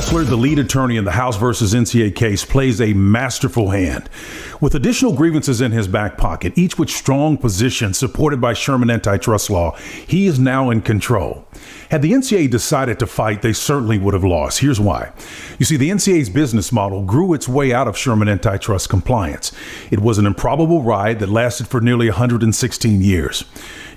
Kessler, the lead attorney in the House versus NCAA case, plays a masterful hand. With additional grievances in his back pocket, each with strong positions supported by Sherman antitrust law, he is now in control. Had the NCAA decided to fight, they certainly would have lost. Here's why. You see, the NCAA's business model grew its way out of Sherman antitrust compliance. It was an improbable ride that lasted for nearly 116 years.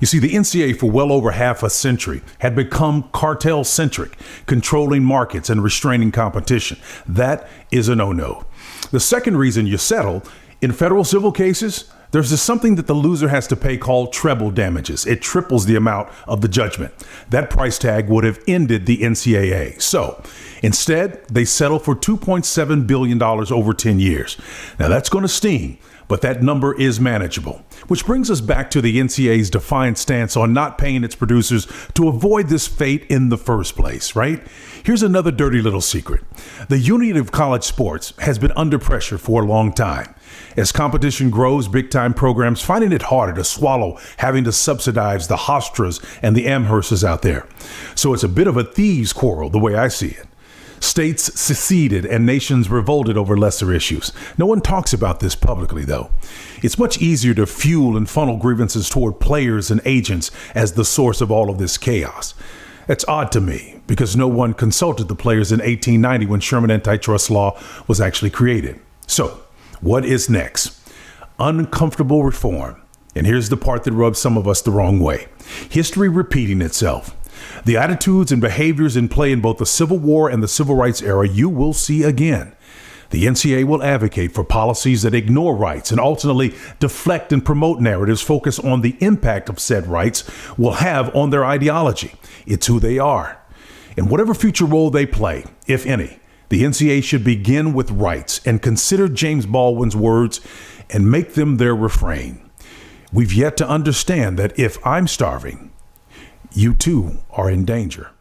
You see, the NCAA for well over half a century had become cartel-centric, controlling markets and restraining competition. That is a no-no. The second reason you settle, in federal civil cases, there's something that the loser has to pay called treble damages. It triples the amount of the judgment. That price tag would have ended the NCAA. So instead, they settle for $2.7 billion over 10 years. Now that's going to sting, but that number is manageable. Which brings us back to the NCAA's defiant stance on not paying its producers to avoid this fate in the first place, right? Here's another dirty little secret. The Union of College Sports has been under pressure for a long time. As competition grows, big-time programs finding it harder to swallow having to subsidize the Hofstras and the Amhersts out there. So it's a bit of a thieves' quarrel, the way I see it. States seceded and nations revolted over lesser issues. No one talks about this publicly, though. It's much easier to fuel and funnel grievances toward players and agents as the source of all of this chaos. That's odd to me, because no one consulted the players in 1890 when Sherman antitrust law was actually created. So, what is next? Uncomfortable reform. And here's the part that rubs some of us the wrong way. History repeating itself. The attitudes and behaviors in play in both the Civil War and the Civil Rights era you will see again. The NCAA will advocate for policies that ignore rights and ultimately deflect and promote narratives focused on the impact of said rights will have on their ideology. It's who they are. In whatever future role they play, if any, the NCAA should begin with rights and consider James Baldwin's words and make them their refrain. We've yet to understand that if I'm starving, you too are in danger.